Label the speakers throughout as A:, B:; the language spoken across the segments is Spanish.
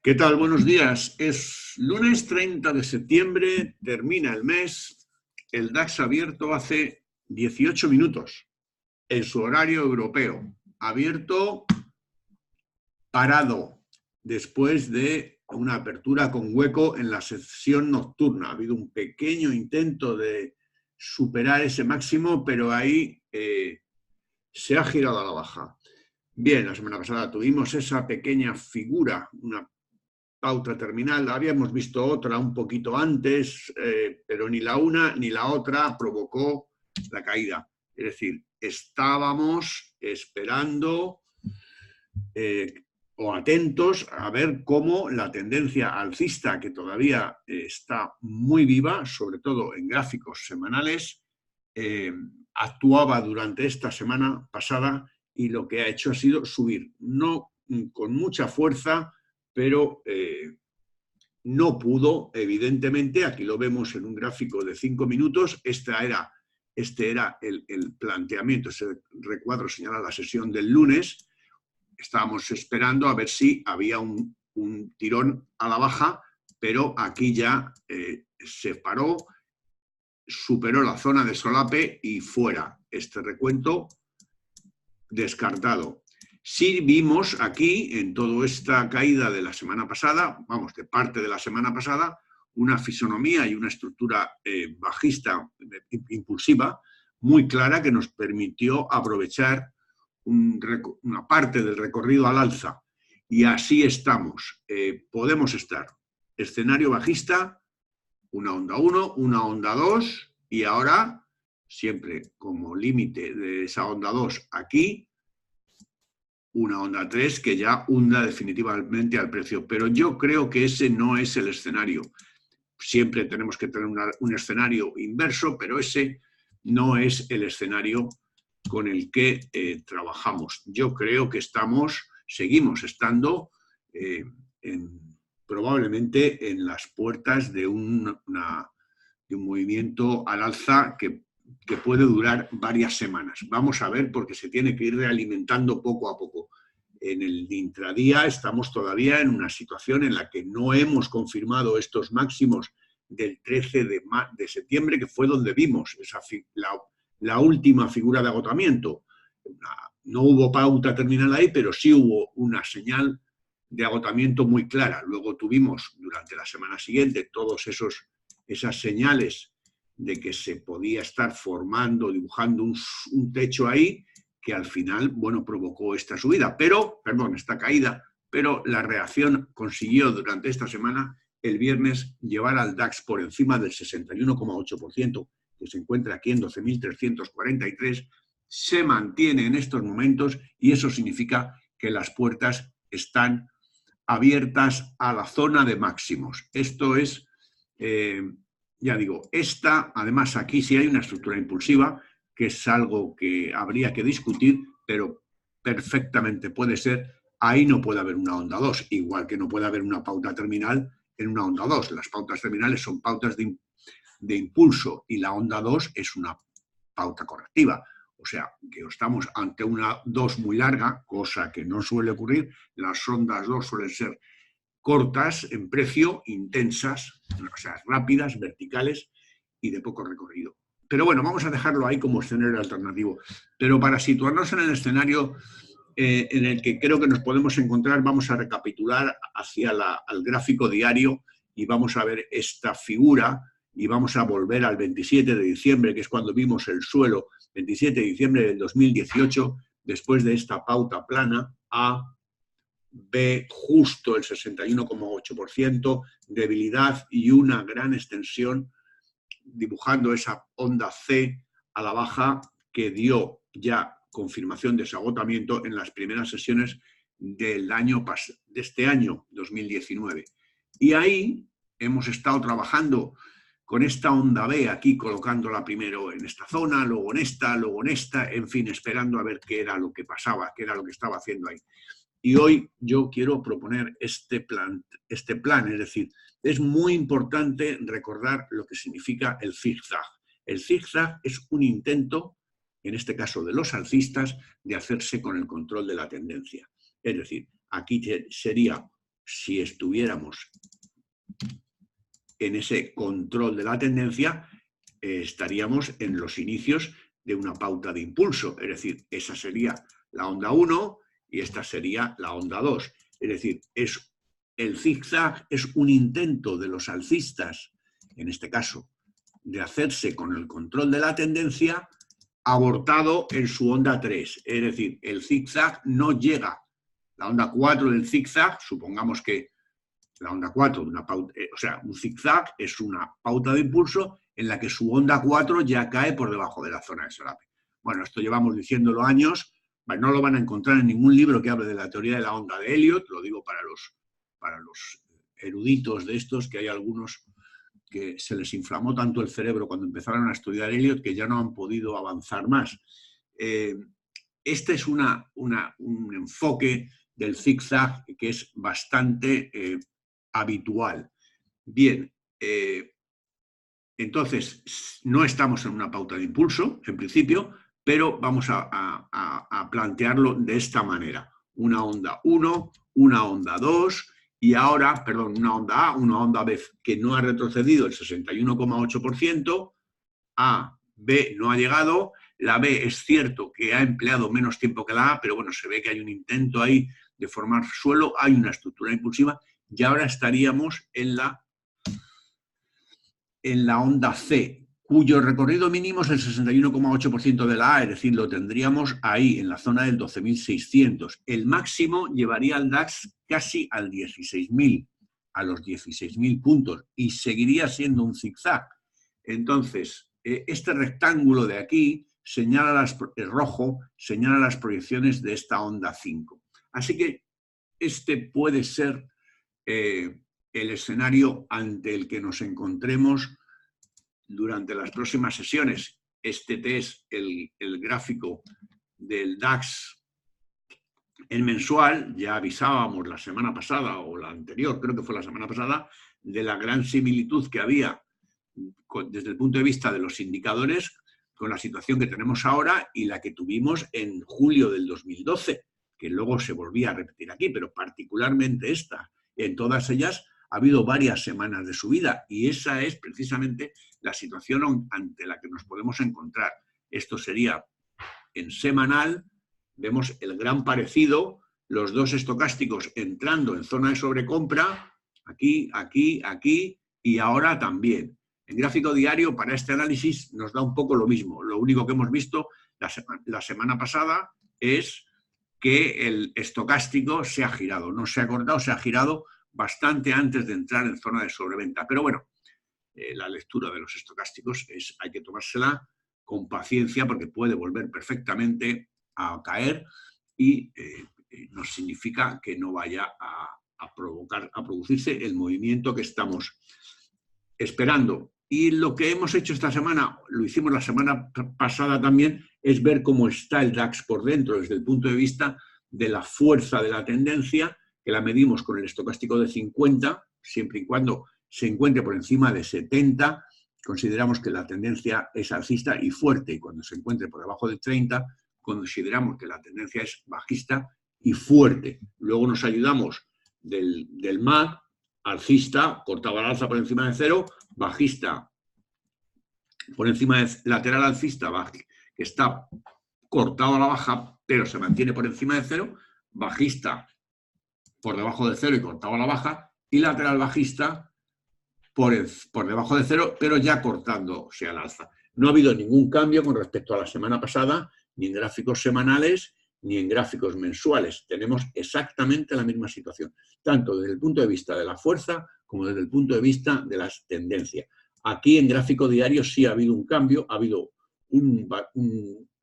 A: ¿Qué tal? Buenos días. Es lunes 30 de septiembre, termina el mes. El DAX abierto hace 18 minutos en su horario europeo. Abierto parado después de una apertura con hueco en la sesión nocturna. Ha habido un pequeño intento de superar ese máximo, pero ahí se ha girado a la baja. Bien, la semana pasada tuvimos esa pequeña figura, una pauta terminal. Habíamos visto otra un poquito antes, pero ni la una ni la otra provocó la caída. Es decir, estábamos esperando o atentos a ver cómo la tendencia alcista, que todavía está muy viva, sobre todo en gráficos semanales, actuaba durante esta semana pasada y lo que ha hecho ha sido subir, no con mucha fuerza, pero no pudo, evidentemente. Aquí lo vemos en un gráfico de 5 minutos. Este era el planteamiento, ese recuadro señala la sesión del lunes. Estábamos esperando a ver si había un tirón a la baja, pero aquí ya se paró, superó la zona de solape y fuera. Este recuento descartado. Sí vimos aquí, en toda esta caída de la semana pasada, vamos, de parte de la semana pasada, una fisonomía y una estructura bajista impulsiva muy clara que nos permitió aprovechar una parte del recorrido al alza. Y así estamos. Podemos estar. Escenario bajista, una onda 1, una onda 2, y ahora, siempre como límite de esa onda 2 aquí, una onda 3 que ya hunda definitivamente al precio. Pero yo creo que ese no es el escenario. Siempre tenemos que tener un escenario inverso, pero ese no es el escenario con el que trabajamos. Yo creo que seguimos estando probablemente en las puertas de un movimiento al alza que puede durar varias semanas. Vamos a ver, porque se tiene que ir realimentando poco a poco. En el intradía estamos todavía en una situación en la que no hemos confirmado estos máximos del 13 de septiembre, que fue donde vimos la última figura de agotamiento. No hubo pauta terminal ahí, pero sí hubo una señal de agotamiento muy clara. Luego tuvimos durante la semana siguiente esas señales de que se podía estar formando, dibujando un techo ahí, que al final, bueno, provocó esta subida, esta caída, pero la reacción consiguió durante esta semana, el viernes, llevar al DAX por encima del 61,8%, que se encuentra aquí en 12.343, se mantiene en estos momentos, y eso significa que las puertas están abiertas a la zona de máximos. Esto es, ya digo, además aquí sí hay una estructura impulsiva, que es algo que habría que discutir, pero perfectamente puede ser. Ahí no puede haber una onda 2, igual que no puede haber una pauta terminal en una onda 2. Las pautas terminales son pautas de impulso y la onda 2 es una pauta correctiva. O sea, que estamos ante una 2 muy larga, cosa que no suele ocurrir. Las ondas 2 suelen ser cortas en precio, intensas, o sea, rápidas, verticales y de poco recorrido. Pero bueno, vamos a dejarlo ahí como escenario alternativo. Pero para situarnos en el escenario en el que creo que nos podemos encontrar, vamos a recapitular hacia al gráfico diario y vamos a ver esta figura y vamos a volver al 27 de diciembre, que es cuando vimos el suelo, 27 de diciembre del 2018, después de esta pauta plana, ve justo el 61,8%, debilidad y una gran extensión, dibujando esa onda C a la baja que dio ya confirmación de ese agotamiento en las primeras sesiones de este año 2019. Y ahí hemos estado trabajando con esta onda B, aquí colocándola primero en esta zona, luego en esta, en fin, esperando a ver qué era lo que pasaba, qué era lo que estaba haciendo ahí. Y hoy yo quiero proponer este plan, es decir, es muy importante recordar lo que significa el zigzag. El zigzag es un intento, en este caso de los alcistas, de hacerse con el control de la tendencia. Es decir, aquí sería si estuviéramos en ese control de la tendencia, estaríamos en los inicios de una pauta de impulso. Es decir, esa sería la onda 1 y esta sería la onda 2. Es decir, el zigzag es un intento de los alcistas, en este caso, de hacerse con el control de la tendencia, abortado en su onda 3. Es decir, el zigzag no llega. La onda 4 del zigzag, supongamos que la onda 4 de una pauta, o sea, un zigzag es una pauta de impulso en la que su onda 4 ya cae por debajo de la zona de solape. Bueno, esto llevamos diciéndolo años, no lo van a encontrar en ningún libro que hable de la teoría de la onda de Elliot, lo digo para los eruditos de estos, que hay algunos que se les inflamó tanto el cerebro cuando empezaron a estudiar Elliot que ya no han podido avanzar más. Este es un enfoque del zigzag que es bastante habitual. Bien, entonces no estamos en una pauta de impulso, en principio, pero vamos a plantearlo de esta manera. Una onda 1, una onda 2 y ahora, perdón, una onda A, una onda B que no ha retrocedido el 61,8%, A, B no ha llegado, la B es cierto que ha empleado menos tiempo que la A, pero bueno, se ve que hay un intento ahí de formar suelo, hay una estructura impulsiva y ahora estaríamos en la onda C, cuyo recorrido mínimo es el 61,8% de la A, es decir, lo tendríamos ahí, en la zona del 12.600. El máximo llevaría al DAX casi al 16.000, a los 16.000 puntos, y seguiría siendo un zigzag. Entonces, este rectángulo de aquí señala el rojo señala las proyecciones de esta onda 5. Así que este puede ser el escenario ante el que nos encontremos durante las próximas sesiones. Este es el gráfico del DAX en mensual. Ya avisábamos la semana pasada, o la anterior, creo que fue la semana pasada, de la gran similitud que había desde el punto de vista de los indicadores con la situación que tenemos ahora y la que tuvimos en julio del 2012, que luego se volvía a repetir aquí, pero particularmente esta. En todas ellas ha habido varias semanas de subida y esa es precisamente la situación ante la que nos podemos encontrar. Esto sería en semanal, vemos el gran parecido, los dos estocásticos entrando en zona de sobrecompra, aquí, aquí, aquí y ahora también. En gráfico diario, para este análisis, nos da un poco lo mismo. Lo único que hemos visto la semana pasada es que el estocástico se ha girado. No se ha cortado, se ha girado bastante antes de entrar en zona de sobreventa. Pero bueno, la lectura de los estocásticos hay que tomársela con paciencia porque puede volver perfectamente a caer y no significa que no vaya a producirse el movimiento que estamos esperando. Y lo que hemos hecho esta semana, lo hicimos la semana pasada también, es ver cómo está el DAX por dentro desde el punto de vista de la fuerza de la tendencia, que la medimos con el estocástico de 50, siempre y cuando se encuentre por encima de 70, consideramos que la tendencia es alcista y fuerte, y cuando se encuentre por debajo de 30, consideramos que la tendencia es bajista y fuerte. Luego nos ayudamos del MAC, alcista, cortado al alza por encima de 0, bajista por encima de lateral alcista, que está cortado a la baja, pero se mantiene por encima de 0, bajista por debajo de 0 y cortado a la baja, y lateral bajista por debajo de 0, pero ya cortándose al alza. No ha habido ningún cambio con respecto a la semana pasada, ni en gráficos semanales, ni en gráficos mensuales. Tenemos exactamente la misma situación, tanto desde el punto de vista de la fuerza como desde el punto de vista de las tendencias. Aquí en gráfico diario sí ha habido un cambio, ha habido un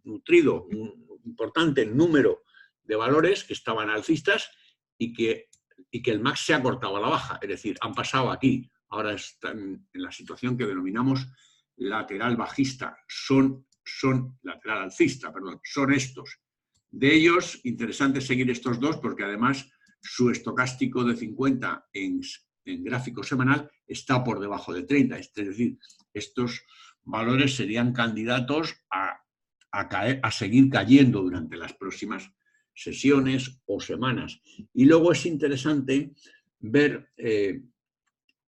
A: nutrido, un importante número de valores que estaban alcistas y que el MAX se ha cortado a la baja, es decir, han pasado aquí, ahora están en la situación que denominamos lateral bajista, son lateral alcista, perdón, son estos. De ellos, interesante seguir estos dos porque además su estocástico de 50 en gráfico semanal está por debajo de 30. Es decir, estos valores serían candidatos a seguir cayendo durante las próximas sesiones o semanas. Y luego es interesante ver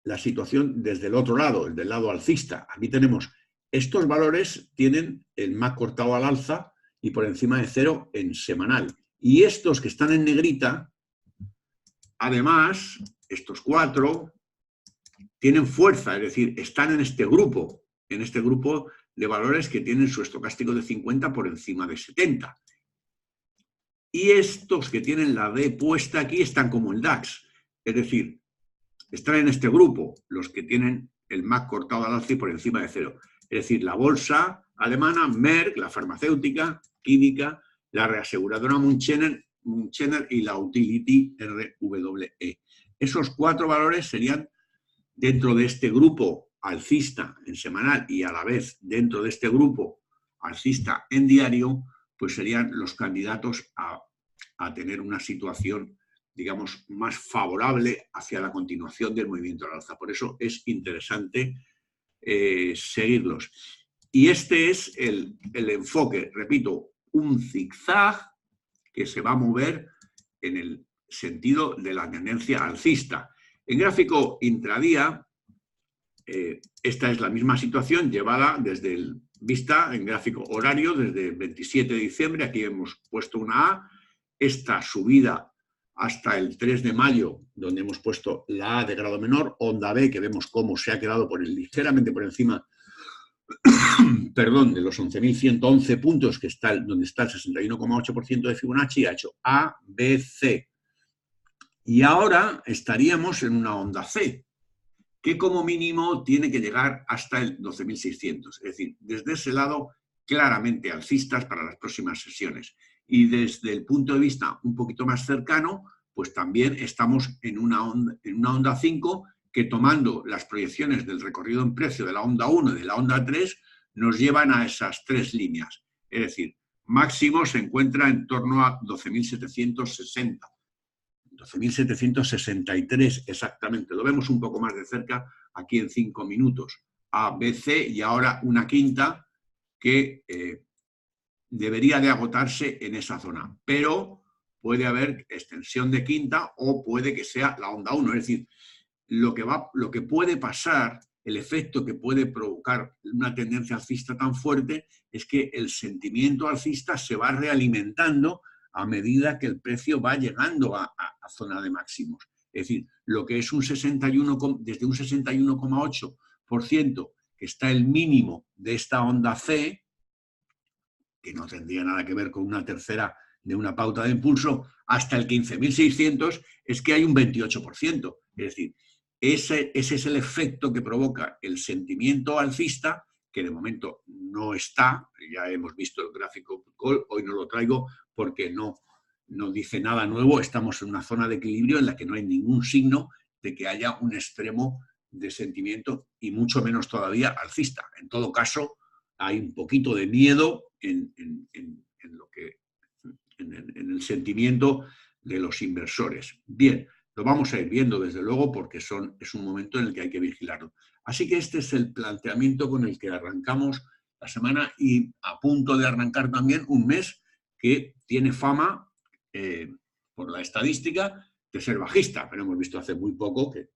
A: la situación desde el otro lado, el del lado alcista. Aquí tenemos estos valores, tienen el MAC cortado al alza y por encima de 0 en semanal. Y estos que están en negrita, además, estos 4 tienen fuerza, es decir, están en este grupo de valores que tienen su estocástico de 50 por encima de 70. Y estos que tienen la D puesta aquí están como el DAX, es decir, están en este grupo, los que tienen el MAC cortado al alza y por encima de 0. Es decir, la bolsa alemana, Merck, la farmacéutica, química, la reaseguradora Münchener y la Utility RWE. Esos 4 valores serían dentro de este grupo alcista en semanal y a la vez dentro de este grupo alcista en diario, pues serían los candidatos a tener una situación, digamos, más favorable hacia la continuación del movimiento al alza. Por eso es interesante seguirlos. Y este es el enfoque, repito, un zigzag que se va a mover en el sentido de la tendencia alcista. En gráfico intradía, esta es la misma situación llevada desde el vista en gráfico horario desde el 27 de diciembre. Aquí hemos puesto una A. Esta subida hasta el 3 de mayo, donde hemos puesto la A de grado menor, onda B, que vemos cómo se ha quedado ligeramente por encima perdón, de los 11.111 puntos, que está donde está el 61,8% de Fibonacci, ha hecho A, B, C. Y ahora estaríamos en una onda C, que como mínimo tiene que llegar hasta el 12.600. Es decir, desde ese lado, claramente alcistas para las próximas sesiones. Y desde el punto de vista un poquito más cercano, pues también estamos en una onda 5 que, tomando las proyecciones del recorrido en precio de la onda 1 y de la onda 3, nos llevan a esas 3 líneas. Es decir, máximo se encuentra en torno a 12.760. 12.763 exactamente. Lo vemos un poco más de cerca aquí en 5 minutos. A, B, C y ahora una quinta que debería de agotarse en esa zona. Pero puede haber extensión de quinta o puede que sea la onda 1. Es decir, lo que puede pasar, el efecto que puede provocar una tendencia alcista tan fuerte es que el sentimiento alcista se va realimentando a medida que el precio va llegando a zona de máximos. Es decir, lo que es un 61, desde un 61,8%, que está el mínimo de esta onda C, que no tendría nada que ver con una tercera de una pauta de impulso, hasta el 15.600, es que hay un 28%. Es decir, ese es el efecto que provoca el sentimiento alcista, que de momento no está. Ya hemos visto el gráfico Call, hoy no lo traigo porque no dice nada nuevo. Estamos en una zona de equilibrio en la que no hay ningún signo de que haya un extremo de sentimiento y mucho menos todavía alcista. En todo caso, hay un poquito de miedo en el sentimiento de los inversores. Bien, lo vamos a ir viendo desde luego porque es un momento en el que hay que vigilarlo. Así que este es el planteamiento con el que arrancamos la semana y a punto de arrancar también un mes que tiene fama, por la estadística, de ser bajista. Pero hemos visto hace muy poco que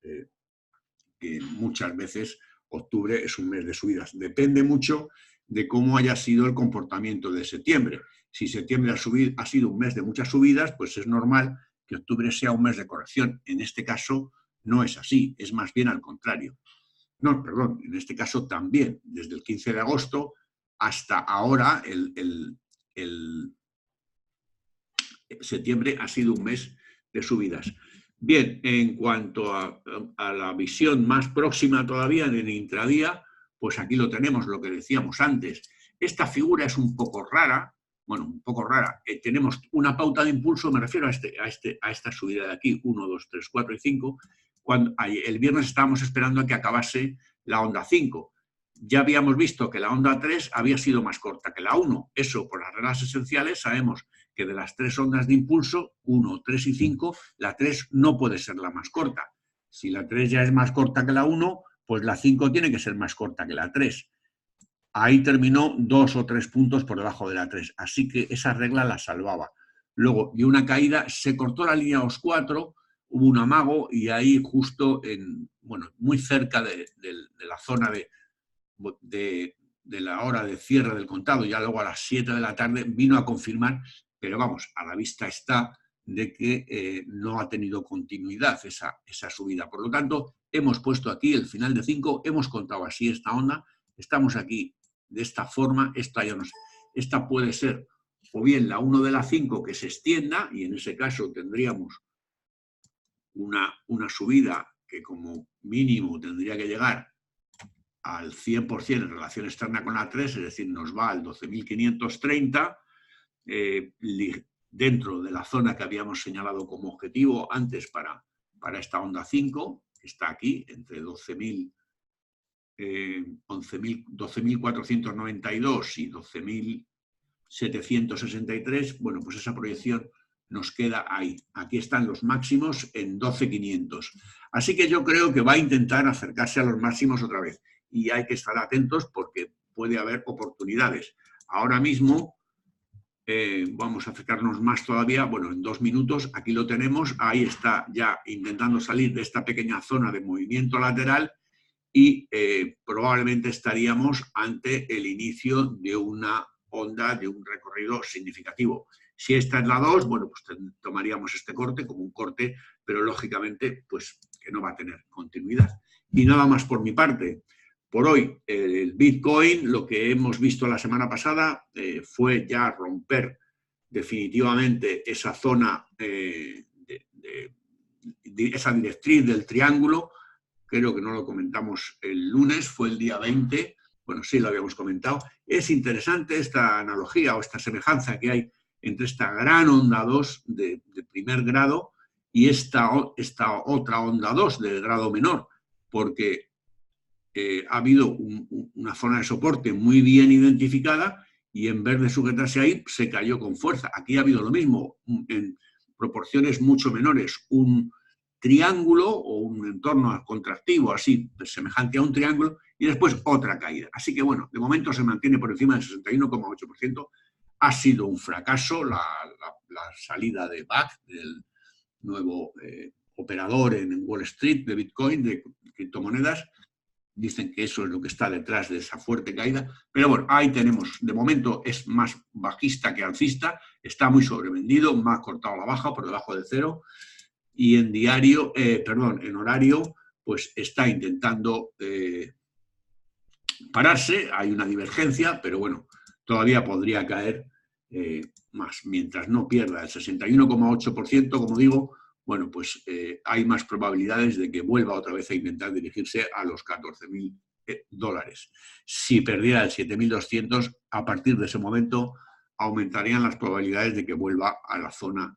A: muchas veces octubre es un mes de subidas. Depende mucho de cómo haya sido el comportamiento de septiembre. Si septiembre ha sido un mes de muchas subidas, pues es normal que octubre sea un mes de corrección. En este caso no es así, es más bien al contrario. No, perdón, en este caso también, desde el 15 de agosto hasta ahora, el septiembre ha sido un mes de subidas. Bien, en cuanto a la visión más próxima todavía en intradía, pues aquí lo tenemos, lo que decíamos antes. Esta figura es un poco rara, bueno, un poco rara. Tenemos una pauta de impulso, me refiero a esta subida de aquí, 1, 2, 3, 4 y 5. El viernes estábamos esperando a que acabase la onda 5. Ya habíamos visto que la onda 3 había sido más corta que la 1. Eso, por las reglas esenciales, sabemos que de las 3 ondas de impulso, 1, 3 y 5, la 3 no puede ser la más corta. Si la 3 ya es más corta que la 1, pues la 5 tiene que ser más corta que la 3. Ahí terminó 2 o 3 puntos por debajo de la 3. Así que esa regla la salvaba. Luego dio una caída, se cortó la línea OS 4, hubo un amago y ahí justo muy cerca de la zona de la hora de cierre del contado, ya luego a las 7 de la tarde, vino a confirmar, pero vamos, a la vista está de que no ha tenido continuidad esa subida. Por lo tanto, hemos puesto aquí el final de 5, hemos contado así esta onda, estamos aquí de esta forma, esta puede ser o bien la 1 de la 5 que se extienda, y en ese caso tendríamos una subida que como mínimo tendría que llegar al 100% en relación externa con la 3, es decir, nos va al 12.530, dentro de la zona que habíamos señalado como objetivo antes para esta onda 5, que está aquí, entre 12.492 y 12.763, bueno, pues esa proyección nos queda ahí. Aquí están los máximos en 12.500. Así que yo creo que va a intentar acercarse a los máximos otra vez. Y hay que estar atentos porque puede haber oportunidades. Ahora mismo, vamos a acercarnos más todavía, bueno, en 2 minutos, aquí lo tenemos, ahí está ya intentando salir de esta pequeña zona de movimiento lateral y probablemente estaríamos ante el inicio de una onda, de un recorrido significativo. Si esta es la 2, bueno, pues tomaríamos este corte como un corte, pero lógicamente, pues que no va a tener continuidad. Y nada más por mi parte. Por hoy, el Bitcoin, lo que hemos visto la semana pasada fue ya romper definitivamente esa zona, esa directriz del triángulo. Creo que no lo comentamos el lunes, fue el día 20, bueno, sí lo habíamos comentado. Es interesante esta analogía o esta semejanza que hay entre esta gran onda 2 de primer grado y esta otra onda 2 de grado menor, porque ha habido una zona de soporte muy bien identificada y en vez de sujetarse ahí, se cayó con fuerza. Aquí ha habido lo mismo, en proporciones mucho menores, un triángulo o un entorno contractivo así, semejante a un triángulo, y después otra caída. Así que, bueno, de momento se mantiene por encima del 61,8%. Ha sido un fracaso la salida de Bakkt, del nuevo operador en Wall Street de Bitcoin, de criptomonedas. Dicen que eso es lo que está detrás de esa fuerte caída. Pero bueno, ahí tenemos, de momento es más bajista que alcista, está muy sobrevendido, más cortado la baja por debajo de 0. Y en en horario, pues está intentando pararse, hay una divergencia, pero bueno, todavía podría caer más. Mientras no pierda el 61,8%, como digo, bueno, pues hay más probabilidades de que vuelva otra vez a intentar dirigirse a los $14.000. Si perdiera el 7.200, a partir de ese momento aumentarían las probabilidades de que vuelva a la zona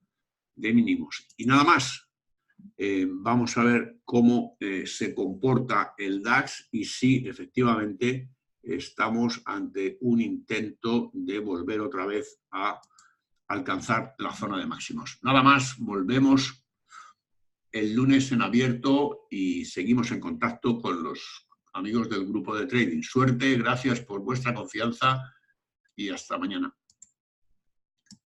A: de mínimos. Y nada más. Vamos a ver cómo se comporta el DAX y si efectivamente estamos ante un intento de volver otra vez a alcanzar la zona de máximos. Nada más, volvemos el lunes en abierto y seguimos en contacto con los amigos del grupo de trading. Suerte, gracias por vuestra confianza y hasta mañana.